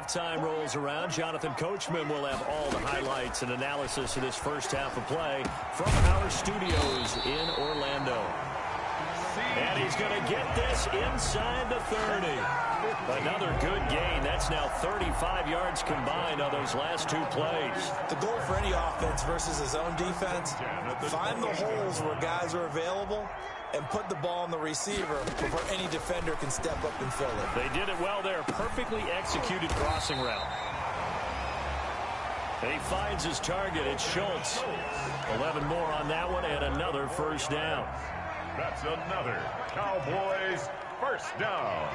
halftime rolls around, Jonathan Coachman will have all the highlights and analysis of this first half of play from our studios in Orlando. And he's going to get this inside the 30. Another good gain. That's now 35 yards combined on those last two plays. The goal for any offense versus his own defense, find the holes where guys are available and put the ball on the receiver before any defender can step up and fill it. They did it well there. Perfectly executed crossing route. He finds his target. It's Schultz. 11 more on that one and another first down. That's another Cowboys first down.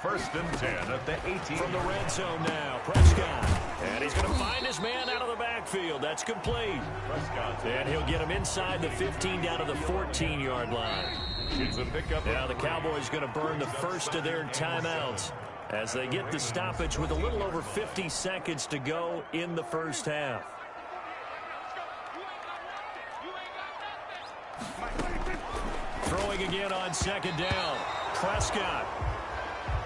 1st and 10 at the 18. From the red zone now, Prescott. And he's going to find his man out of the backfield. That's complete. Prescott. And he'll get him inside the 15 down to the 14-yard line. It's a pickup. Now the Cowboys going to burn the first of their timeouts as they get the stoppage with a little over 50 seconds to go in the first half. Throwing again on second down. Prescott.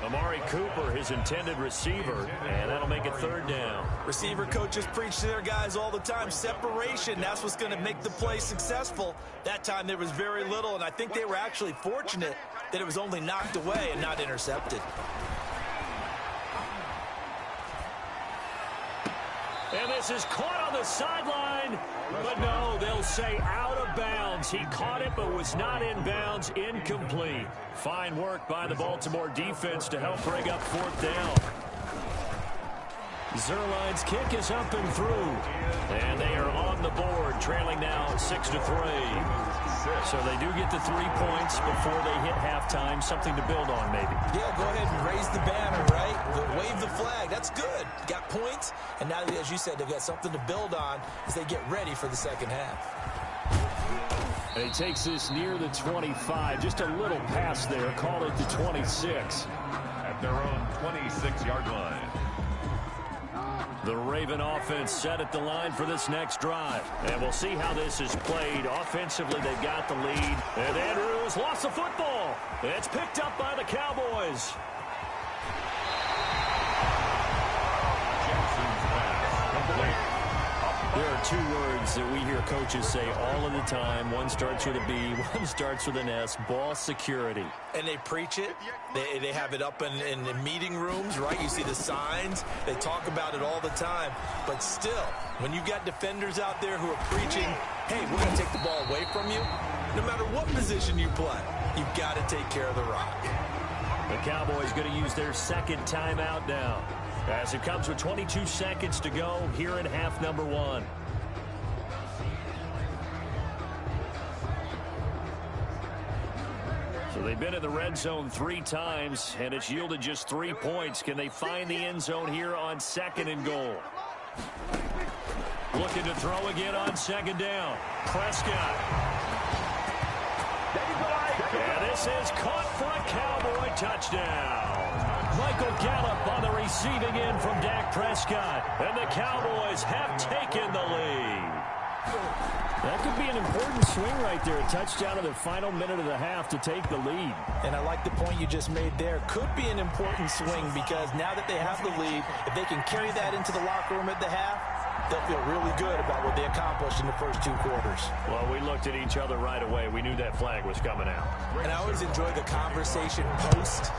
Amari Cooper, his intended receiver, and that'll make it third down. Receiver coaches preach to their guys all the time. Separation, that's what's going to make the play successful. That time there was very little, and I think they were actually fortunate that it was only knocked away and not intercepted. And this is caught on the sideline, but no, they'll say out of bounds. He caught it, but was not in bounds. Incomplete. Fine work by the Baltimore defense to help bring up fourth down. Zerline's kick is up and through. And they are on the board, trailing now 6-3. So they do get the 3 points before they hit halftime. Something to build on, maybe. Yeah, go ahead and raise the banner, right? Wave the flag. That's good. Got points. And now, as you said, they've got something to build on as they get ready for the second half. And he takes this near the 25. Just a little pass there. Call it the 26. At their own 26-yard line. The Raven offense set at the line for this next drive. And we'll see how this is played. Offensively, they've got the lead. And Andrews lost the football. It's picked up by the Cowboys. There are two words that we hear coaches say all of the time. One starts with a B, one starts with an S. Ball security. And they preach it. They have it up in meeting rooms, right? You see the signs. They talk about it all the time. But still, when you've got defenders out there who are preaching, hey, we're going to take the ball away from you, no matter what position you play, you've got to take care of the rock. The Cowboys going to use their second timeout now, as it comes with 22 seconds to go here in half number one. So they've been in the red zone 3 times, and it's yielded just 3 points. Can they find the end zone here on 2nd and goal? Looking to throw again on 2nd down. Prescott. And this is caught for a Cowboy touchdown. Michael Gallup on the receiving end from Dak Prescott. And the Cowboys have taken the lead. That could be an important swing right there. A touchdown in the final minute of the half to take the lead. And I like the point you just made there. Could be an important swing because now that they have the lead, if they can carry that into the locker room at the half, they'll feel really good about what they accomplished in the first 2 quarters. Well, we looked at each other right away. We knew that flag was coming out. And I always enjoy the conversation post.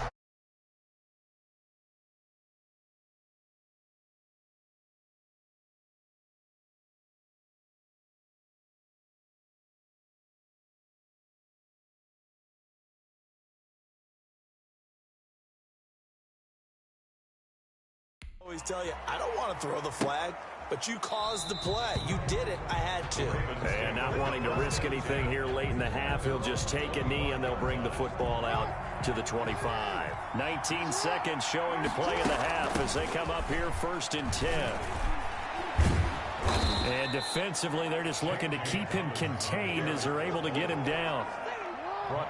I always tell you, I don't want to throw the flag, but you caused the play. You did it. I had to. And not wanting to risk anything here late in the half, he'll just take a knee and they'll bring the football out to the 25. 19 seconds showing to play in the half as they come up here 1st and 10. And defensively, they're just looking to keep him contained as they're able to get him down.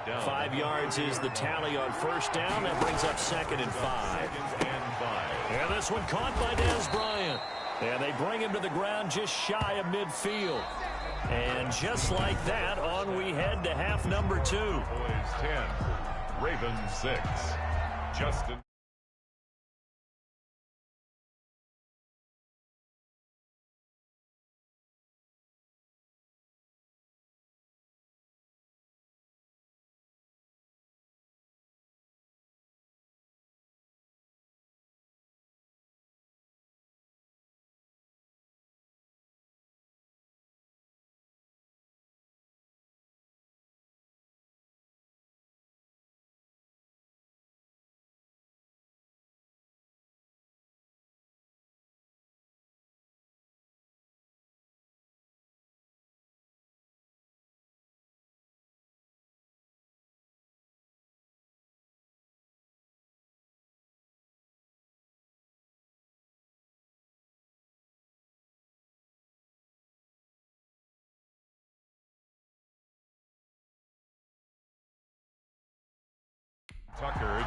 5 yards is the tally on 1st down. That brings up 2nd and 5. And this one caught by Dez Bryant. And they bring him to the ground just shy of midfield. And just like that, on we head to half number 2. Boys 10, Ravens 6. Justin.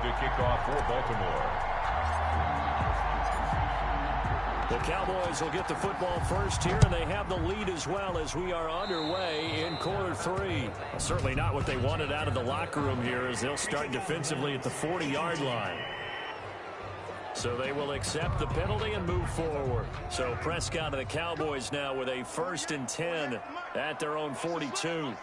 to kick off for Baltimore. The Cowboys will get the football first here, and they have the lead as well as we are underway in quarter 3. Certainly not what they wanted out of the locker room here, as they'll start defensively at the 40-yard line. So they will accept the penalty and move forward. So Prescott and the Cowboys now with a 1st and 10 at their own 42.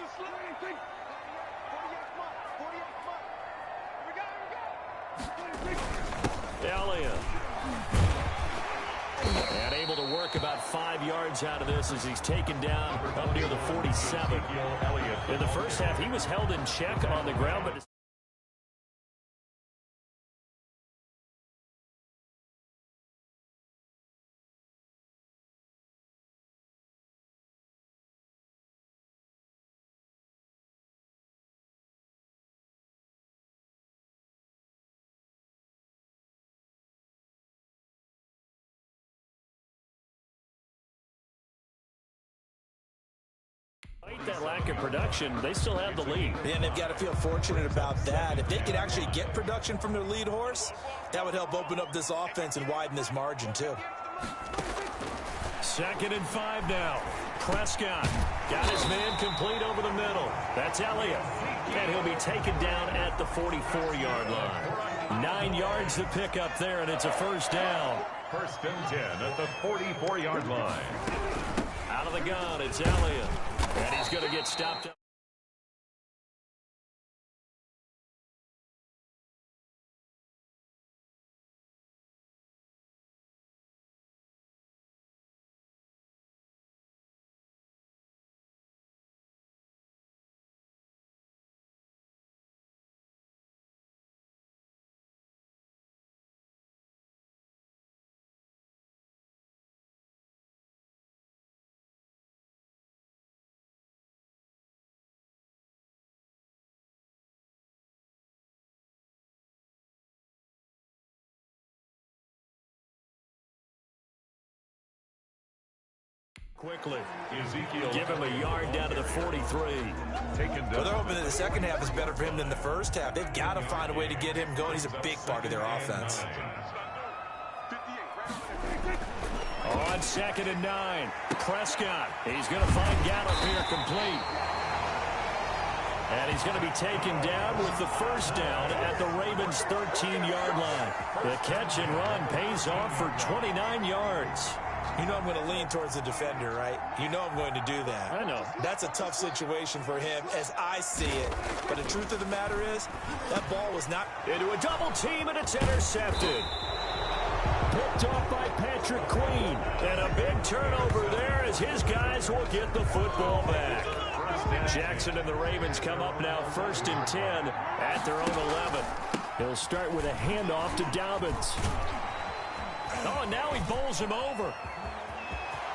Elliott. And able to work about 5 yards out of this as he's taken down up near the 47. In the first half, he was held in check on the ground, but despite that lack of production, they still have the lead. And they've got to feel fortunate about that. If they could actually get production from their lead horse, that would help open up this offense and widen this margin too. 2nd and 5 now. Prescott got his man complete over the middle. That's Elliott. And he'll be taken down at the 44-yard line. 9 yards to pick up there, and it's a 1st down. 1st and 10 at the 44-yard line. Out of the gun, it's Elliott. And he's going to get stopped up. Quickly, Ezekiel, give him a yard down to the 43. Well, they're hoping that the second half is better for him than the first half. They've got to find a way to get him going. He's a big part of their offense. On 2nd and 9, Prescott. He's going to find Gallup here complete. And he's going to be taken down with the 1st down at the Ravens' 13-yard line. The catch and run pays off for 29 yards. You know I'm going to lean towards the defender, right? You know I'm going to do that. I know. That's a tough situation for him as I see it. But the truth of the matter is, that ball was not... Into a double team, and it's intercepted. Picked off by Patrick Queen. And a big turnover there as his guys will get the football back. Jackson and the Ravens come up now 1st and 10 at their own 11. He'll start with a handoff to Dobbins. Oh, and now he bowls him over.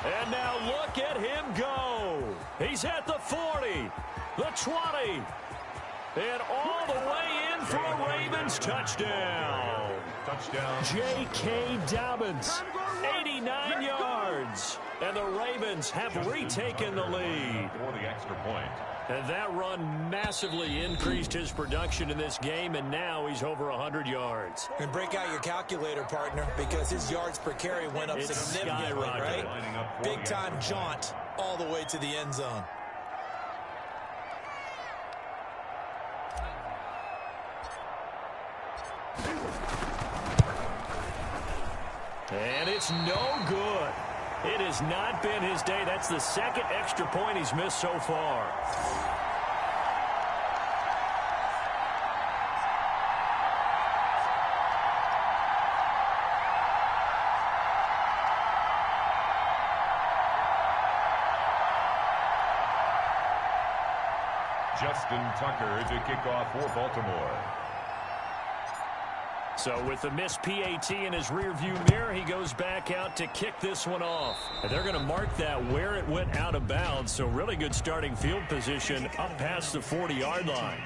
And now look at him go. He's at the 40, the 20, and all the way in for a Ravens touchdown. J.K. Dobbins, 89 yards. And the Ravens have retaken the lead. For the extra point. And that run massively increased his production in this game, and now he's over 100 yards. And break out your calculator, partner, because his yards per carry went up significantly, right? Big-time jaunt all the way to the end zone. And it's no good. It has not been his day. That's the 2nd extra point he's missed so far. Justin Tucker to kick off for Baltimore. So with the missed PAT in his rearview mirror, he goes back out to kick this one off. And they're going to mark that where it went out of bounds. So really good starting field position up past the 40-yard line.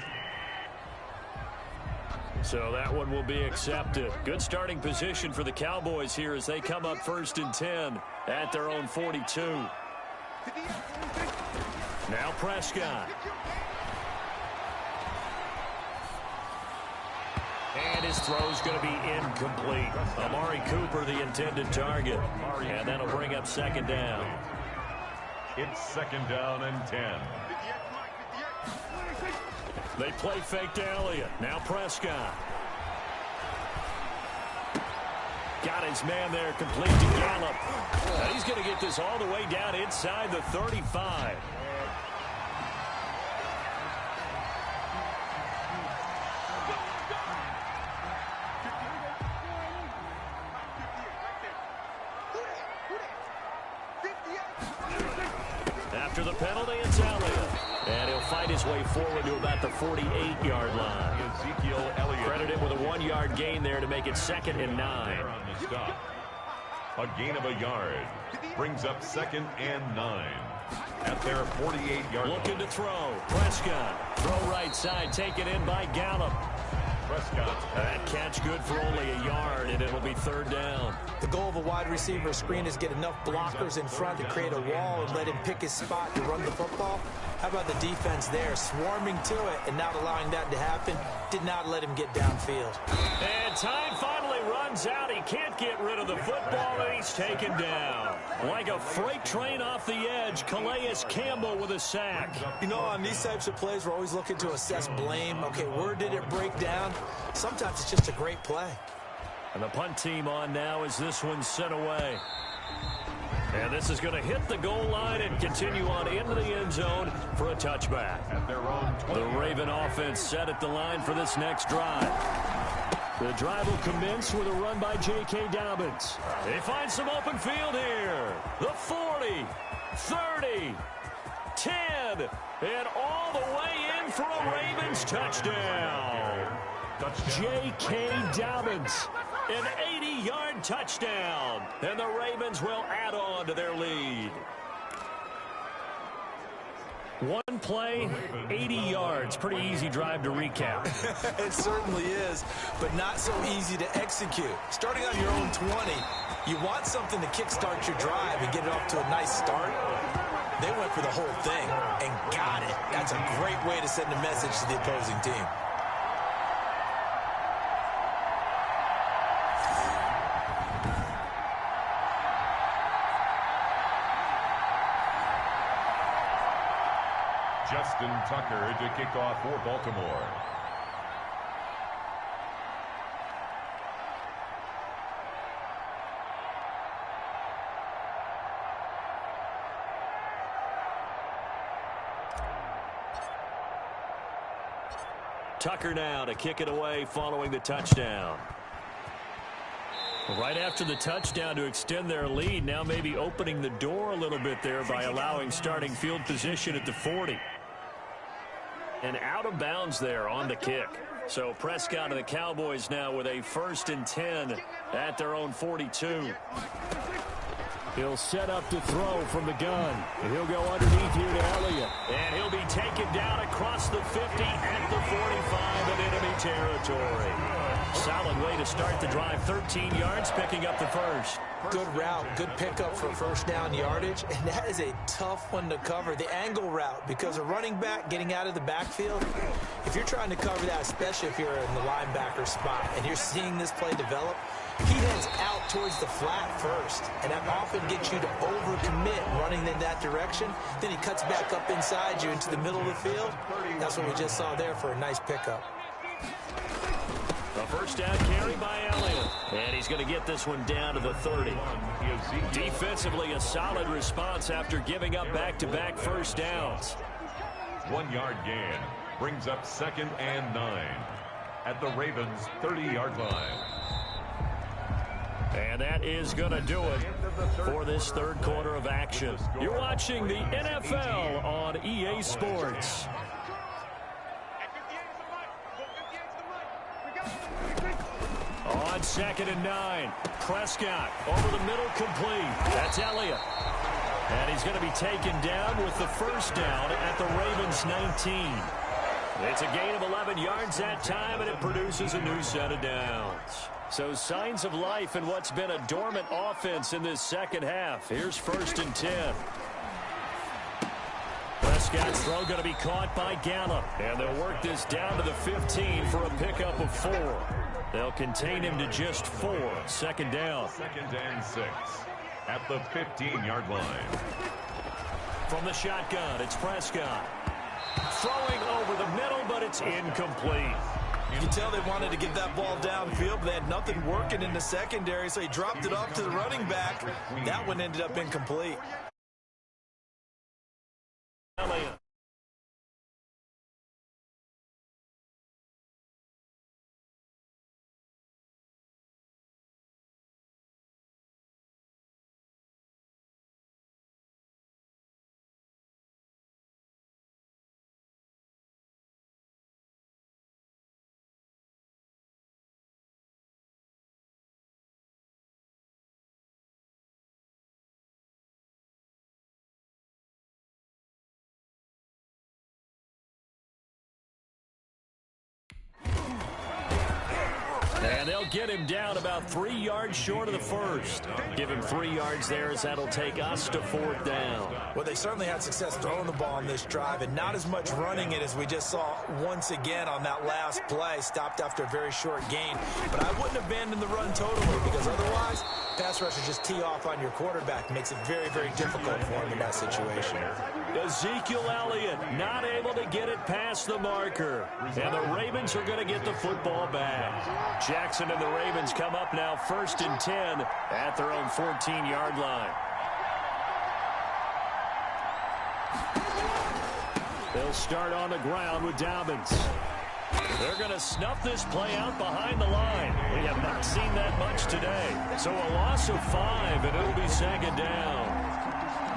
So that one will be accepted. Good starting position for the Cowboys here as they come up 1st and 10 at their own 42. Now Prescott. And his throw's going to be incomplete. Amari Cooper, the intended target. And that'll bring up second down. It's second down and 10. They play fake to Elliott. Now Prescott. Got his man there, complete to Gallup. Now he's going to get this all the way down inside the 35. After the penalty, it's Elliott. And he'll fight his way forward to about the 48-yard line. Ezekiel Elliott. Credit him with a 1-yard gain there to make it 2nd and 9. A gain of a yard brings up 2nd and 9 at their 48-yard line. Looking to throw. Prescott. Throw right side. Taken in by Gallup. Prescott. That catch good for only a yard, and it'll be 3rd down. The goal of a wide receiver screen is get enough blockers in front to create a wall and let him pick his spot to run the football. How about the defense there, swarming to it and not allowing that to happen? Did not let him get downfield. And time finally runs out. He can't get rid of the football, and he's taken down. Like a freight train off the edge, Calais Campbell with a sack. You know, on these types of plays, we're always looking to assess blame. Okay, where did it break down? Sometimes it's just a great play. And the punt team on now as this one's sent away. And this is going to hit the goal line and continue on into the end zone for a touchback. At their own 20. The Raven offense set at the line for this next drive. The drive will commence with a run by J.K. Dobbins. They find some open field here. The 40, 30, 10, and all the way in for a Ravens touchdown. J.K. Dobbins, an 80-yard touchdown, and the Ravens will add on to their lead. One play, 80 yards. Pretty easy drive to recap. It certainly is, but not so easy to execute. Starting on your own 20, you want something to kickstart your drive and get it off to a nice start. They went for the whole thing and got it. That's a great way to send a message to the opposing team. Justin Tucker to kick off for Baltimore. Tucker now to kick it away following the touchdown. Right after the touchdown to extend their lead, now maybe opening the door a little bit there by allowing starting field position at the 40. And out of bounds there on the kick. So Prescott and the Cowboys now with a 1st and 10 at their own 42. He'll set up to throw from the gun. And he'll go underneath here to Elliott. And he'll be taken down across the 50 at the 45 in enemy territory. Solid way to start the drive. 13 yards, picking up the first. Good route, good pickup for 1st down yardage, and that is a tough one to cover, the angle route, because a running back getting out of the backfield, if you're trying to cover that, especially if you're in the linebacker spot and you're seeing this play develop, he heads out towards the flat first, and that often gets you to overcommit running in that direction. Then he cuts back up inside you into the middle of the field. That's what we just saw there for a nice pickup. A 1st down carry by Elliott. And he's going to get this one down to the 30. Defensively, a solid response after giving up back-to-back 1st downs. 1-yard gain brings up 2nd and 9 at the Ravens' 30-yard line. And that is going to do it for this 3rd quarter of action. You're watching the NFL on EA Sports. On 2nd and 9, Prescott over the middle, complete. That's Elliott. And he's going to be taken down with the 1st down at the Ravens' 19. It's a gain of 11 yards that time, and it produces a new set of downs. So signs of life in what's been a dormant offense in this second half. Here's 1st and 10. Prescott's throw going to be caught by Gallup. And they'll work this down to the 15 for a pickup of 4. They'll contain him to just 4. Second down. 2nd and 6 at the 15-yard line. From the shotgun, it's Prescott. Throwing over the middle, but it's incomplete. You can tell they wanted to get that ball downfield, but they had nothing working in the secondary, so he dropped it off to the running back. That one ended up incomplete. And they'll get him down about 3 yards short of the first. Give him 3 yards there as that'll take us to 4th down. Well, they certainly had success throwing the ball on this drive and not as much running it as we just saw once again on that last play. Stopped after a very short gain. But I wouldn't abandon the run totally because otherwise, pass rushers just tee off on your quarterback. It makes it very, very difficult for him in that situation. Ezekiel Elliott not able to get it past the marker. And the Ravens are going to get the football back. Jackson and the Ravens come up now 1st and 10 at their own 14-yard line. They'll start on the ground with Dobbins. They're going to snuff this play out behind the line. We have not seen that much today. So a loss of 5, and it'll be 2nd down.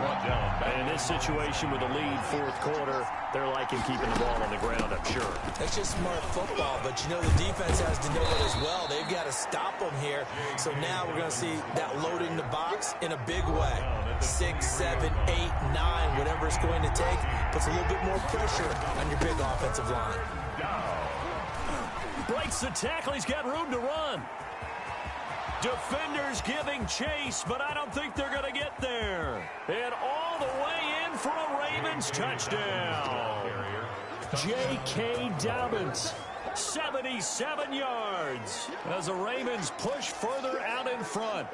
And in this situation with a lead 4th quarter, they're liking keeping the ball on the ground, I'm sure. That's just smart football, but you know the defense has to know it as well. They've got to stop them here. So now we're going to see that loading the box in a big way. 6, 7, 8, 9, whatever it's going to take, puts a little bit more pressure on your big offensive line. Breaks the tackle. He's got room to run. Defenders giving chase, but I don't think they're going to get there. And all the way in for a Ravens touchdown. J.K. Dobbins, 77 yards as the Ravens push further out in front.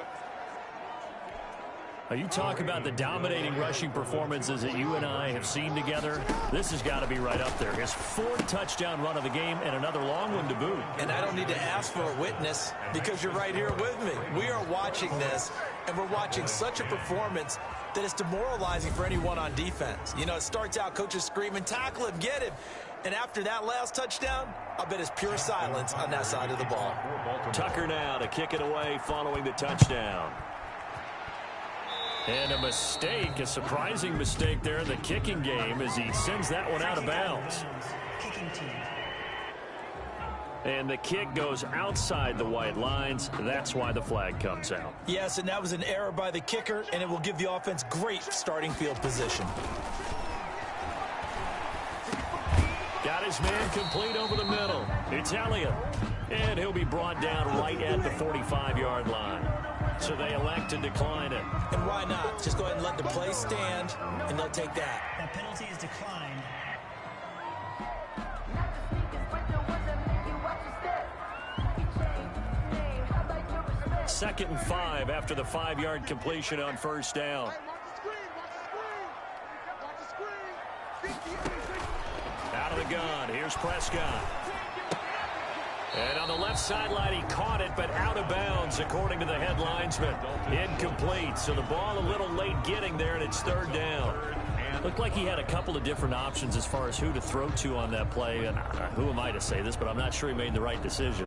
You talk about the dominating rushing performances that you and I have seen together. This has got to be right up there. His 4th touchdown run of the game and another long one to boot. And I don't need to ask for a witness because you're right here with me. We are watching this, and we're watching such a performance that it's demoralizing for anyone on defense. You know, it starts out coaches screaming, tackle him, get him. And after that last touchdown, I'll bet it's pure silence on that side of the ball. Tucker now to kick it away following the touchdown. And a mistake, a surprising mistake there in the kicking game as he sends that one out of bounds. And the kick goes outside the white lines. That's why the flag comes out. Yes, and that was an error by the kicker, and it will give the offense great starting field position. Got his man complete over the middle. It's Elliott. And he'll be brought down right at the 45-yard line. So they elect to decline it. And why not? Just go ahead and let the play stand, and they'll take that. That penalty is declined. Second and 5 after the 5-yard completion on 1st down. Out of the gun. Here's Prescott. And on the left sideline, he caught it, but out of bounds, according to the head linesman. Incomplete. So the ball a little late getting there, and it's 3rd down. Looked like he had a couple of different options as far as who to throw to on that play. And who am I to say this, but I'm not sure he made the right decision.